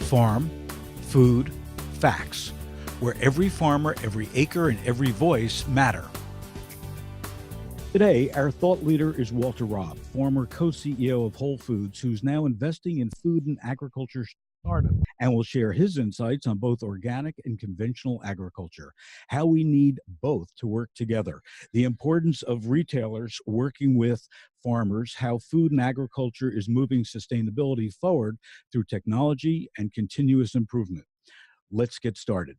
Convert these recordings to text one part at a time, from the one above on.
Farm, Food, Facts, where every farmer, every acre, and every voice matter. Today, our thought leader is Walter Robb, former co-CEO of Whole Foods, who's now investing in food and agriculture startup, and will share his insights on both organic and conventional agriculture, how we need both to work together, the importance of retailers working with farmers, how food and agriculture is moving sustainability forward through technology and continuous improvement. Let's get started.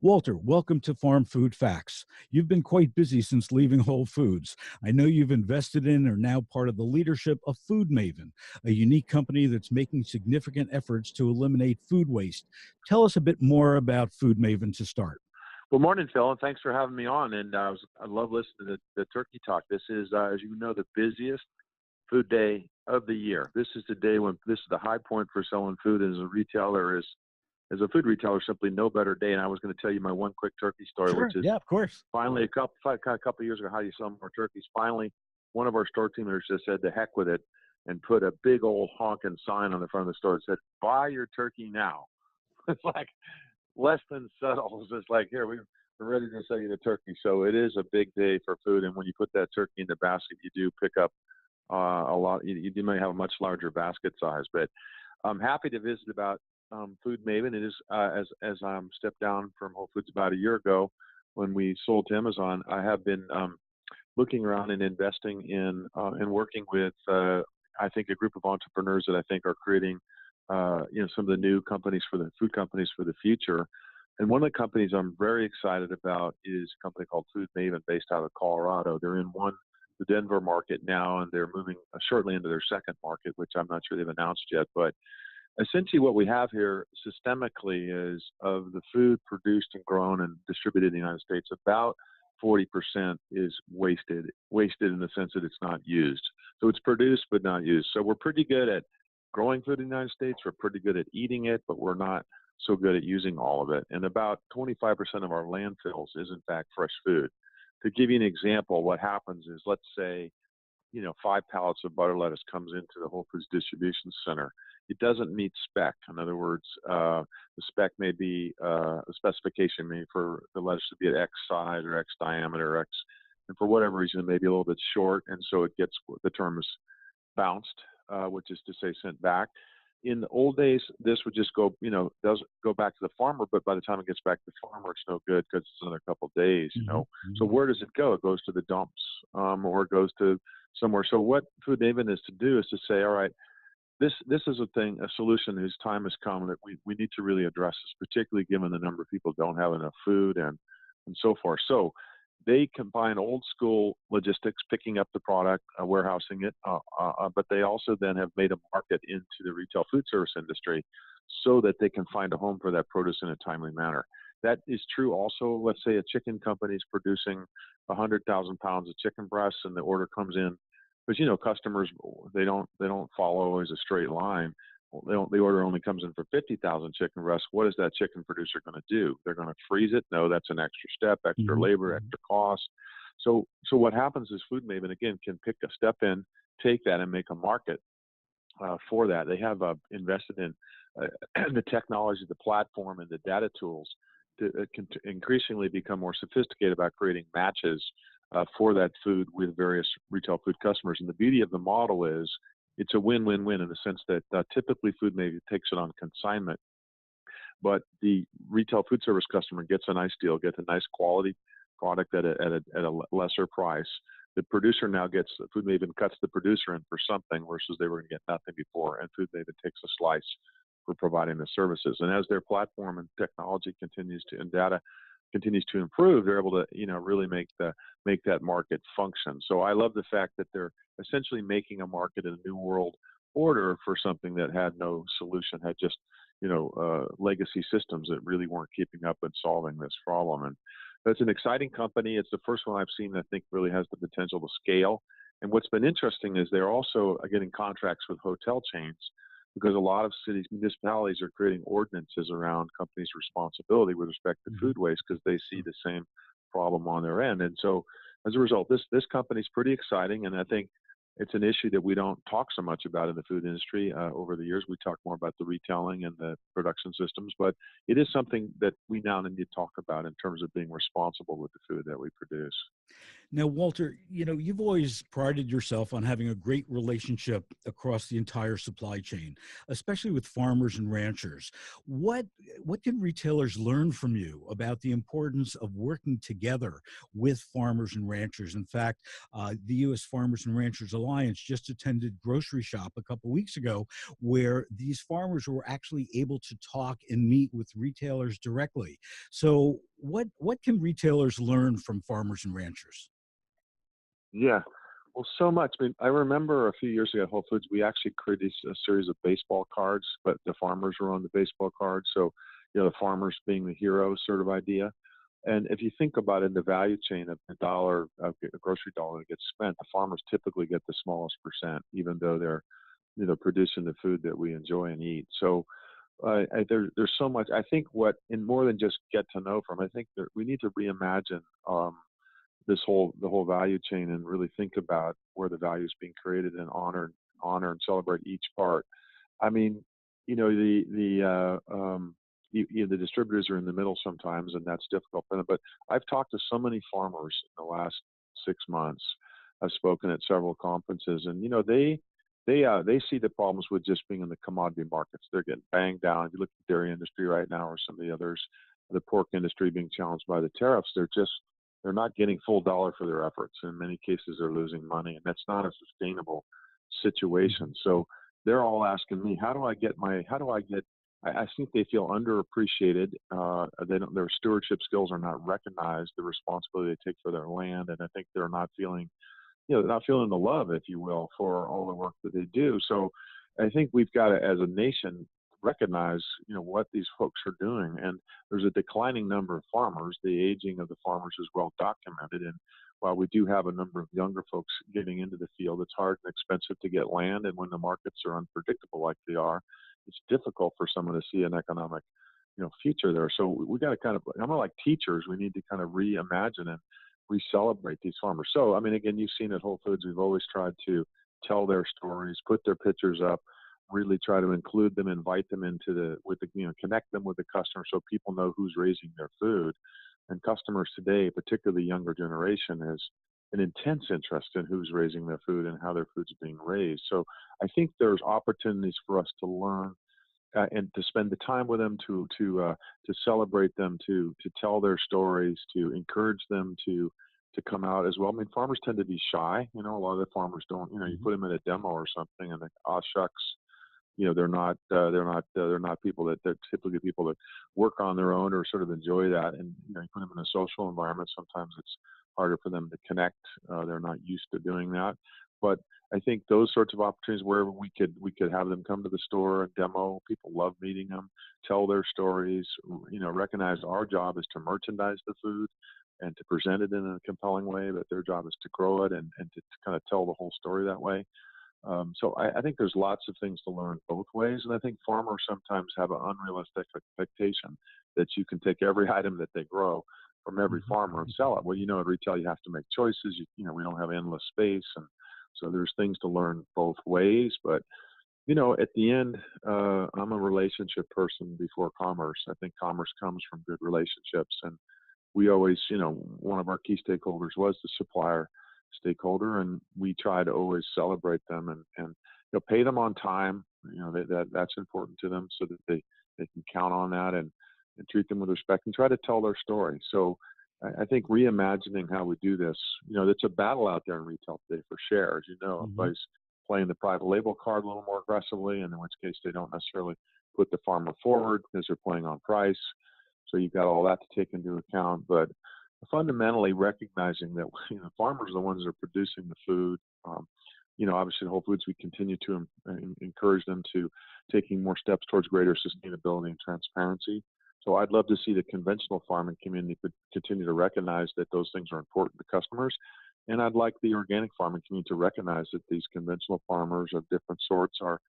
Walter, welcome to Farm Food Facts. You've been quite busy since leaving Whole Foods. I know you've invested in or are now part of the leadership of Food Maven, a unique company that's making significant efforts to eliminate food waste. Tell us a bit more about Food Maven to start. Well, morning, Phil, and thanks for having me on. And I love listening to the Turkey Talk. This is, as you know, the busiest food day of the year. This is the day when this is the high point for selling food as a retailer. As a food retailer, simply no better day. And I was going to tell you my one quick turkey story, Sure. which is Yeah, of course. finally a couple of years ago, how do you sell more turkeys? Finally, one of our store team members just said, "To heck with it," and put a big old honking sign on the front of the store that said, "Buy your turkey now." It's like less than subtle. It's just like, here, we're ready to sell you the turkey. So it is a big day for food. And when you put that turkey in the basket, you do pick up a lot. You may have a much larger basket size, but I'm happy to visit about Food Maven. It is as stepped down from Whole Foods about a year ago when we sold to Amazon. I have been looking around and investing in and working with I think a group of entrepreneurs that I think are creating some of the new companies for the food companies for the future. And one of the companies I'm very excited about is a company called Food Maven based out of Colorado. They're in the Denver market now, and they're moving shortly into their second market, which I'm not sure they've announced yet. But essentially what we have here systemically is of the food produced and grown and distributed in the United States, about 40% is wasted in the sense that it's not used. So it's produced but not used. So we're pretty good at growing food in the United States. We're pretty good at eating it, but we're not so good at using all of it. And about 25% of our landfills is in fact fresh food. To give you an example, what happens is, let's say, 5 pallets of butter lettuce comes into the Whole Foods distribution center. It doesn't meet spec. In other words, the spec may be a specification maybe for the lettuce to be at X size or X diameter or X, and for whatever reason, it may be a little bit short, and so it gets, the term is bounced, which is to say sent back. In the old days, this would just go, does go back to the farmer, but by the time it gets back to the farmer, it's no good because it's another couple of days, Mm-hmm. So where does it go? It goes to the dumps, or it goes to somewhere. So what Food Maven is to do is to say, all right, this is a solution whose time has come that we need to really address this, particularly given the number of people who don't have enough food and so forth. So they combine old school logistics, picking up the product, warehousing it, but they also then have made a market into the retail food service industry so that they can find a home for that produce in a timely manner. That is true also, let's say a chicken company is producing 100,000 pounds of chicken breasts and the order comes in, because customers, they don't follow always a straight line. The order only comes in for 50,000 chicken breasts. What is that chicken producer going to do? They're going to freeze it? No, that's an extra step, extra labor, extra cost. So what happens is Food Maven, again, can pick a step in, take that and make a market for that. They have invested in the technology, the platform, and the data tools to increasingly become more sophisticated about creating matches for that food with various retail food customers. And the beauty of the model is it's a win-win-win in the sense that typically Food Maven takes it on consignment, but the retail food service customer gets a nice deal, gets a nice quality product at a lesser price. The producer now gets, Food Maven cuts the producer in for something versus they were going to get nothing before, and Food Maven takes a slice for providing the services. And as their platform and technology continues to, and data continues to improve, they're able to, really make that market function. So I love the fact that they're essentially making a market in a new world order for something that had no solution, had just, legacy systems that really weren't keeping up and solving this problem. And that's an exciting company. It's the first one I've seen that I think really has the potential to scale. And what's been interesting is they're also getting contracts with hotel chains, because a lot of cities, municipalities are creating ordinances around companies' responsibility with respect to food waste because they see the same problem on their end. And so as a result, this company is pretty exciting. And I think it's an issue that we don't talk so much about in the food industry. Over the years, we talk more about the retailing and the production systems, but it is something that we now need to talk about in terms of being responsible with the food that we produce. Now, Walter, you've always prided yourself on having a great relationship across the entire supply chain, especially with farmers and ranchers. What what can retailers learn from you about the importance of working together with farmers and ranchers? In fact, the U.S. Farmers and Ranchers Alliance just attended Grocery Shop a couple weeks ago, where these farmers were actually able to talk and meet with retailers directly. So, what can retailers learn from farmers and ranchers? Yeah. Well, so much. I mean, I remember a few years ago at Whole Foods, we actually created a series of baseball cards, but the farmers were on the baseball cards. So, the farmers being the hero sort of idea. And if you think about it, in the value chain of the dollar, of a grocery dollar that gets spent, the farmers typically get the smallest percent, even though they're producing the food that we enjoy and eat. So there's so much. I think what, in more than just get to know from, I think that we need to reimagine the whole value chain and really think about where the value is being created and honor and celebrate each part. I mean, the distributors are in the middle sometimes, and that's difficult for them. But I've talked to so many farmers in the last 6 months. I've spoken at several conferences, and they see the problems with just being in the commodity markets. They're getting banged down. If you look at the dairy industry right now, or some of the others, the pork industry being challenged by the tariffs, they're not getting full dollar for their efforts. In many cases, they're losing money, and that's not a sustainable situation. So they're all asking me, how do I get? I think they feel underappreciated. Their stewardship skills are not recognized. The responsibility they take for their land, and I think they're not feeling, they're not feeling the love, if you will, for all the work that they do. So I think we've got to, as a nation, recognize, what these folks are doing. And there's a declining number of farmers. The aging of the farmers is well documented. And while we do have a number of younger folks getting into the field, it's hard and expensive to get land. And when the markets are unpredictable like they are, it's difficult for someone to see an economic, future there. So we got to kind of, I'm like teachers, we need to kind of reimagine and re-celebrate these farmers. So, I mean, again, you've seen at Whole Foods, we've always tried to tell their stories, put their pictures up, really try to include them, invite them connect them with the customer so people know who's raising their food. And customers today, particularly the younger generation, has an intense interest in who's raising their food and how their food's being raised. So I think there's opportunities for us to learn and to spend the time with them, to celebrate them, to tell their stories, to encourage them to come out as well. I mean, farmers tend to be shy. A lot of the farmers don't. You Mhm. put them in a demo or something, and like, oh shucks, they're not people that they're typically people that work on their own or sort of enjoy that. And you put them in a social environment, sometimes it's harder for them to connect. They're not used to doing that. But I think those sorts of opportunities where we could have them come to the store and demo. People love meeting them, tell their stories. Recognize our job is to merchandise the food and to present it in a compelling way. But their job is to grow it and to kind of tell the whole story that way. So I think there's lots of things to learn both ways, and I think farmers sometimes have an unrealistic expectation that you can take every item that they grow from every Mhm. farmer and sell it. Well, at retail you have to make choices. We don't have endless space, and so there's things to learn both ways. But at the end, I'm a relationship person before commerce. I think commerce comes from good relationships, and we always, one of our key stakeholders was the supplier stakeholder, and we try to always celebrate them and pay them on time. That's important to them so that they can count on that and treat them with respect and try to tell their story. So I think reimagining how we do this, it's a battle out there in retail today for share. As you know, Mhm. everybody's playing the private label card a little more aggressively, and in which case they don't necessarily put the farmer forward because they're playing on price. So you've got all that to take into account. But fundamentally recognizing that farmers are the ones that are producing the food. Obviously, at Whole Foods, we continue to encourage them to taking more steps towards greater sustainability and transparency. So I'd love to see the conventional farming community continue to recognize that those things are important to customers. And I'd like the organic farming community to recognize that these conventional farmers of different sorts are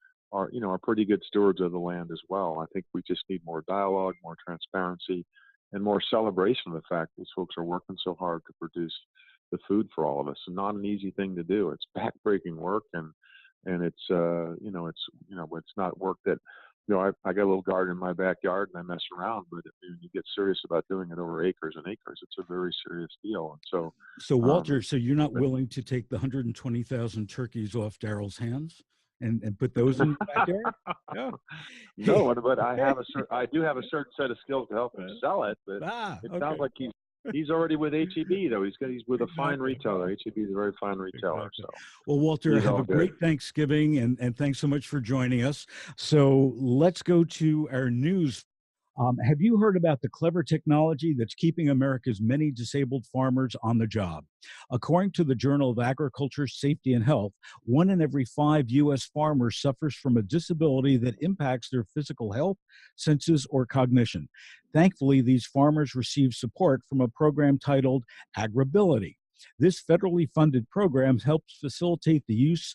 pretty good stewards of the land as well. I think we just need more dialogue, more transparency, and more celebration of the fact these folks are working so hard to produce the food for all of us. And not an easy thing to do. It's backbreaking work, and it's it's not work that I got a little garden in my backyard and I mess around, but when you get serious about doing it over acres and acres, it's a very serious deal. And so, So, Walter, um, so you're not but willing to take the 120,000 turkeys off Daryl's hands and put those in the backyard? Yeah. Hey. no, but I do have a certain set of skills to help him sell it. But it sounds Okay. like he's already with HEB though. He's with a fine Exactly. retailer. HEB is a very fine retailer, Exactly. so Well, Walter, he's have all a good. great Thanksgiving and thanks so much for joining us. So let's go to our news. Have you heard about the clever technology that's keeping America's many disabled farmers on the job? According to the Journal of Agriculture, Safety, and Health, 1 in every 5 U.S. farmers suffers from a disability that impacts their physical health, senses, or cognition. Thankfully, these farmers receive support from a program titled Agribility. This federally funded program helps facilitate the use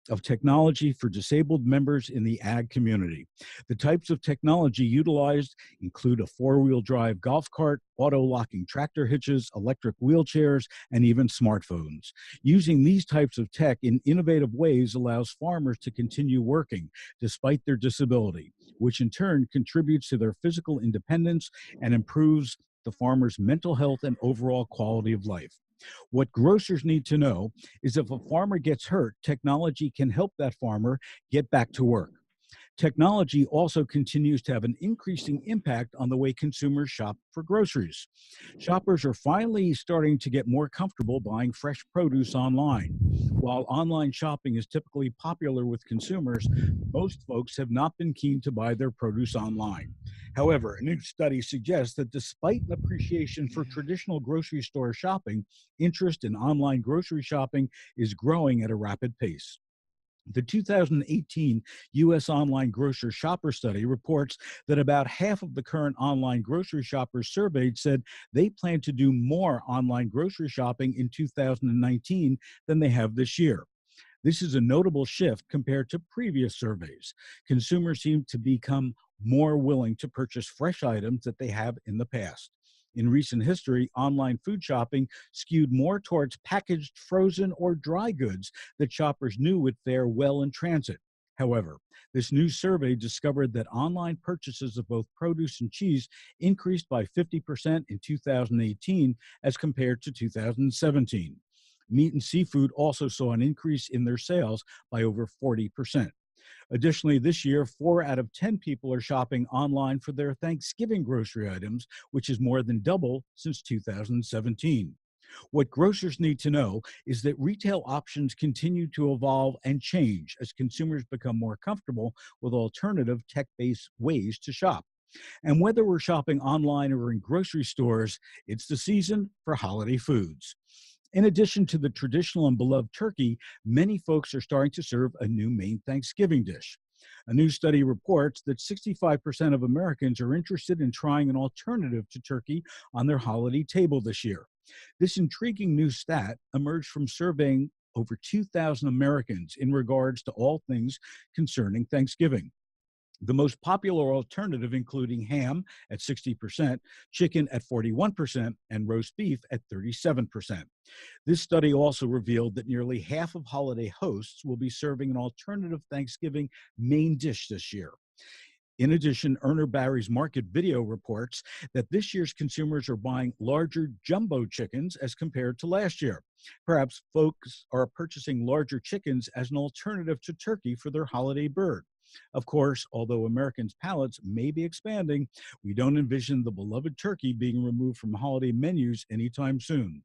of technology for disabled members in the ag community. The types of technology utilized include a four-wheel drive golf cart, auto-locking tractor hitches, electric wheelchairs, and even smartphones. Using these types of tech in innovative ways allows farmers to continue working despite their disability, which in turn contributes to their physical independence and improves the farmer's mental health and overall quality of life. What grocers need to know is if a farmer gets hurt, technology can help that farmer get back to work. Technology also continues to have an increasing impact on the way consumers shop for groceries. Shoppers are finally starting to get more comfortable buying fresh produce online. While online shopping is typically popular with consumers, most folks have not been keen to buy their produce online. However, a new study suggests that despite an appreciation for traditional grocery store shopping, interest in online grocery shopping is growing at a rapid pace. The 2018 U.S. Online Grocer Shopper Study reports that about half of the current online grocery shoppers surveyed said they plan to do more online grocery shopping in 2019 than they have this year. This is a notable shift compared to previous surveys. Consumers seem to become more willing to purchase fresh items that they have in the past. In recent history, online food shopping skewed more towards packaged, frozen, or dry goods that shoppers knew would fare well in transit. However, this new survey discovered that online purchases of both produce and cheese increased by 50% in 2018 as compared to 2017. Meat and seafood also saw an increase in their sales by over 40%. Additionally, this year, 4 out of 10 people are shopping online for their Thanksgiving grocery items, which is more than double since 2017. What grocers need to know is that retail options continue to evolve and change as consumers become more comfortable with alternative tech based ways to shop. And whether we're shopping online or in grocery stores, it's the season for holiday foods. In addition to the traditional and beloved turkey, many folks are starting to serve a new main Thanksgiving dish. A new study reports that 65% of Americans are interested in trying an alternative to turkey on their holiday table this year. This intriguing new stat emerged from surveying over 2,000 Americans in regards to all things concerning Thanksgiving. The most popular alternative including ham at 60%, chicken at 41%, and roast beef at 37%. This study also revealed that nearly half of holiday hosts will be serving an alternative Thanksgiving main dish this year. In addition, Erner Barry's market video reports that this year's consumers are buying larger jumbo chickens as compared to last year. Perhaps folks are purchasing larger chickens as an alternative to turkey for their holiday bird. Of course, although Americans' palates may be expanding, we don't envision the beloved turkey being removed from holiday menus anytime soon.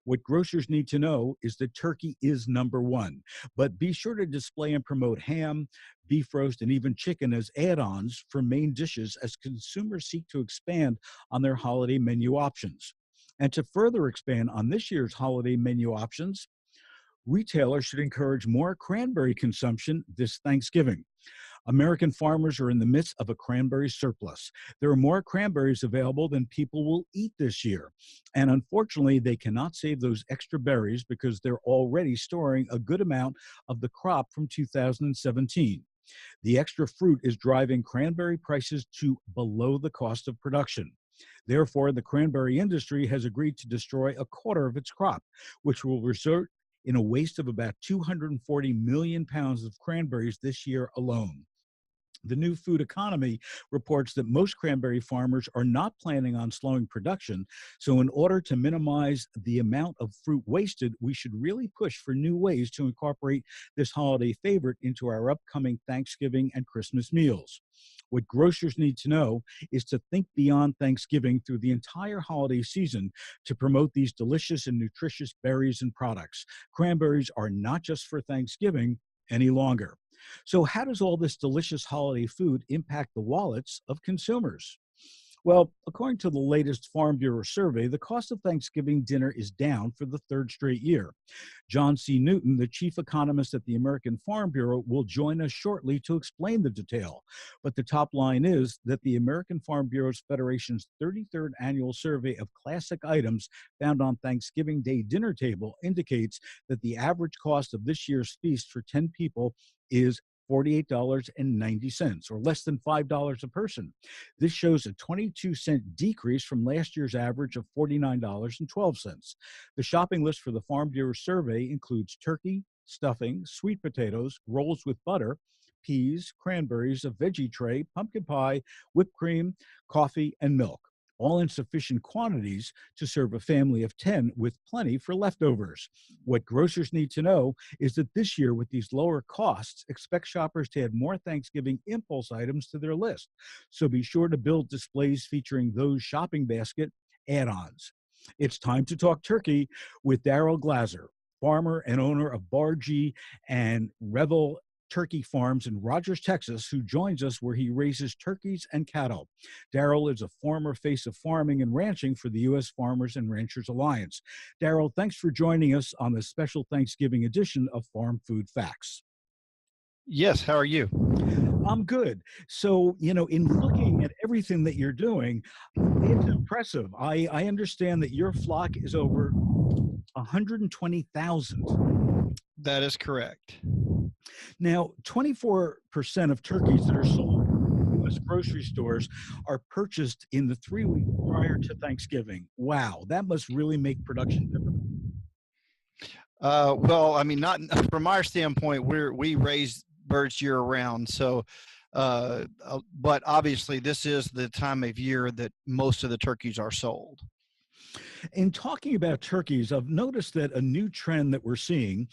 What grocers need to know is that turkey is number one, but be sure to display and promote ham, beef roast, and even chicken as add ons for main dishes as consumers seek to expand on their holiday menu options. And to further expand on this year's holiday menu options, retailers should encourage more cranberry consumption this Thanksgiving. American farmers are in the midst of a cranberry surplus. There are more cranberries available than people will eat this year. And unfortunately, they cannot save those extra berries because they're already storing a good amount of the crop from 2017. The extra fruit is driving cranberry prices to below the cost of production. Therefore, the cranberry industry has agreed to destroy a quarter of its crop, which will result in a waste of about 240 million pounds of cranberries this year alone. The New Food Economy reports that most cranberry farmers are not planning on slowing production. So, in order to minimize the amount of fruit wasted, we should really push for new ways to incorporate this holiday favorite into our upcoming Thanksgiving and Christmas meals. What grocers need to know is to think beyond Thanksgiving through the entire holiday season to promote these delicious and nutritious berries and products. Cranberries are not just for Thanksgiving any longer. So, how does all this delicious holiday food impact the wallets of consumers? Well, according to the latest Farm Bureau survey, the cost of Thanksgiving dinner is down for the third straight year. John C. Newton, the chief economist at the American Farm Bureau, will join us shortly to explain the detail. But the top line is that the American Farm Bureau's Federation's 33rd annual survey of classic items found on Thanksgiving Day dinner table indicates that the average cost of this year's feast for 10 people is $48.90, or less than $5 a person. This shows a 22-cent decrease from last year's average of $49.12. The shopping list for the Farm Bureau survey includes turkey, stuffing, sweet potatoes, rolls with butter, peas, cranberries, a veggie tray, pumpkin pie, whipped cream, coffee, and milk, all in sufficient quantities to serve a family of 10 with plenty for leftovers. What grocers need to know is that this year, with these lower costs, expect shoppers to add more Thanksgiving impulse items to their list. So be sure to build displays featuring those shopping basket add-ons. It's time to talk turkey with Daryl Glazer, farmer and owner of Bar G and Revel Turkey Farms in Rogers, Texas, who joins us where he raises turkeys and cattle. Daryl is a former face of farming and ranching for the U.S. Farmers and Ranchers Alliance. Daryl, thanks for joining us on this special Thanksgiving edition of Farm Food Facts. Yes, how are you? I'm good. So, in looking at everything that you're doing, it's impressive. I understand that your flock is over 120,000. That is correct. Now, 24% of turkeys that are sold in U.S. grocery stores are purchased in the 3 weeks prior to Thanksgiving. Wow, that must really make production difficult. Well, I mean, not from our standpoint, we raise birds year round. So, but obviously, this is the time of year that most of the turkeys are sold. In talking about turkeys, I've noticed that a new trend that we're seeing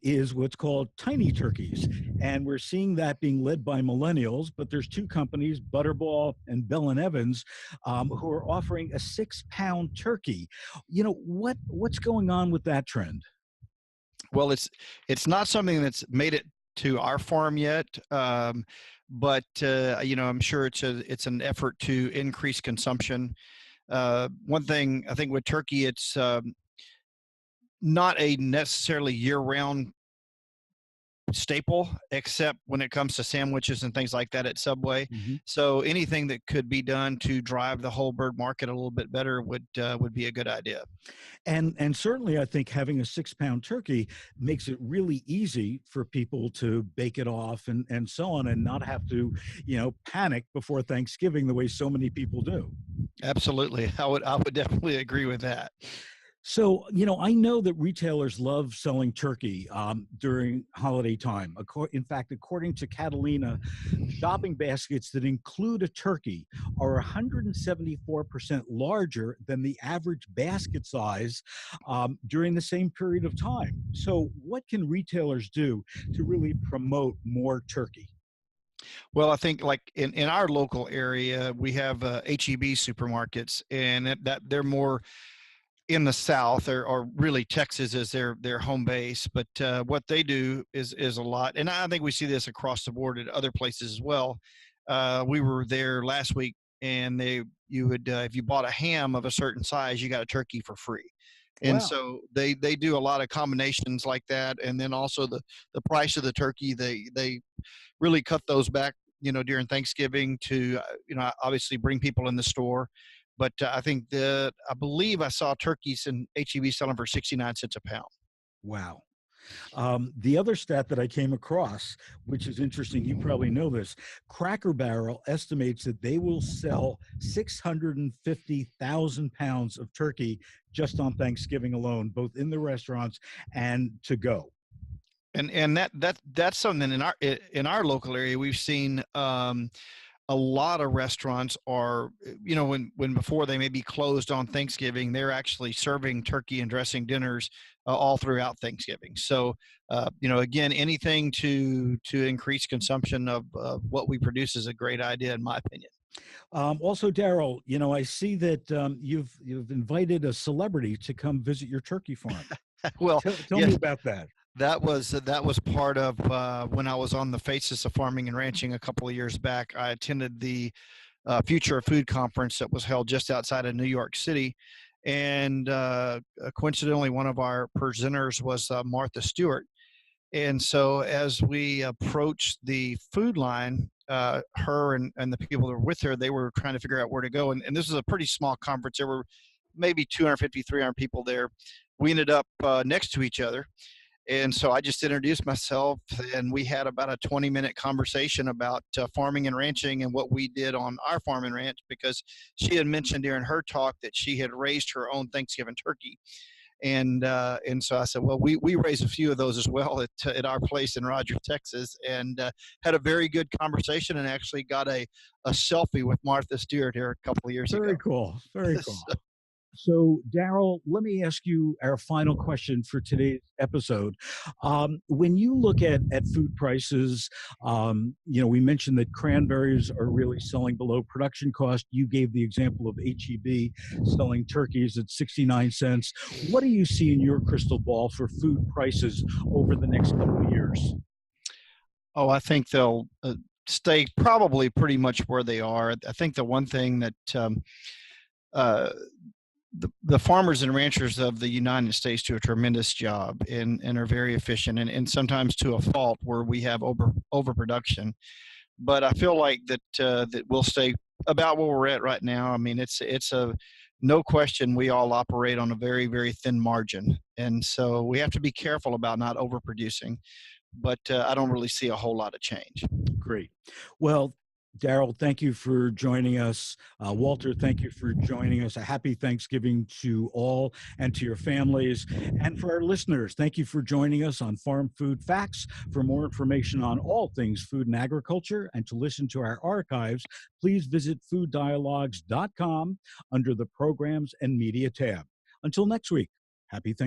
is what's called tiny turkeys. And we're seeing that being led by millennials, but there's two companies, Butterball and Bell and Evans, who are offering a 6-pound turkey. What's going on with that trend? Well, it's not something that's made it to our farm yet, but I'm sure it's an effort to increase consumption. One thing I think with turkey, it's not a necessarily year-round staple, except when it comes to sandwiches and things like that at Subway. Mhm. So anything that could be done to drive the whole bird market a little bit better would be a good idea. And certainly, I think having a 6-pound turkey makes it really easy for people to bake it off and so on, and not have to, panic before Thanksgiving the way so many people do. Absolutely, I would definitely agree with that. So, I know that retailers love selling turkey during holiday time. In fact, according to Catalina, shopping baskets that include a turkey are 174% larger than the average basket size during the same period of time. So, what can retailers do to really promote more turkey? Well, I think like in our local area, we have HEB supermarkets, and that they're more in the South, or really Texas is their home base. But what they do is a lot, and I think we see this across the board at other places as well. We were there last week, and you would if you bought a ham of a certain size, you got a turkey for free. And Wow. so they do a lot of combinations like that, and then also the price of the turkey, they really cut those back, during Thanksgiving to, obviously bring people in the store. But I believe I saw turkeys in HEB selling for 69 cents a pound. Wow. The other stat that I came across, which is interesting, you probably know this, Cracker Barrel estimates that they will sell 650,000 pounds of turkey just on Thanksgiving alone, both in the restaurants and to go. And that's something in our local area we've seen. A lot of restaurants are, when before they may be closed on Thanksgiving, they're actually serving turkey and dressing dinners all throughout Thanksgiving. So, again, anything to increase consumption of what we produce is a great idea, in my opinion. Also, Daryl, I see that you've invited a celebrity to come visit your turkey farm. Well, Tell me yes, about that. that was part of when I was on the Faces of Farming and Ranching a couple of years back. I attended the Future of Food conference that was held just outside of New York City, and coincidentally, one of our presenters was Martha Stewart. And so, as we approached the food line, her and the people that were with her, they were trying to figure out where to go. And this is a pretty small conference. There were maybe 250, 300 people there. We ended up next to each other, and so I just introduced myself, and we had about a 20-minute conversation about farming and ranching and what we did on our farm and ranch, because she had mentioned during her talk that she had raised her own Thanksgiving turkey. And so I said, well, we raise a few of those as well at our place in Rogers, Texas, and had a very good conversation, and actually got a selfie with Martha Stewart here a couple of years ago. Very cool. Very cool. So, Daryl, let me ask you our final question for today's episode. When you look at food prices, we mentioned that cranberries are really selling below production cost. You gave the example of HEB selling turkeys at 69 cents. What do you see in your crystal ball for food prices over the next couple of years? Oh, I think they'll stay probably pretty much where they are. I think the one thing that uh, the farmers and ranchers of the United States do a tremendous job, and are very efficient, and sometimes to a fault where we have overproduction. But I feel like that we'll stay about where we're at right now. I mean, it's a no question, we all operate on a very, very thin margin, and so we have to be careful about not overproducing. But I don't really see a whole lot of change. Great. Well, Daryl, thank you for joining us. Walter, thank you for joining us. A happy Thanksgiving to all and to your families. And for our listeners, thank you for joining us on Farm Food Facts. For more information on all things food and agriculture and to listen to our archives, please visit fooddialogues.com under the Programs and Media tab. Until next week, happy Thanksgiving.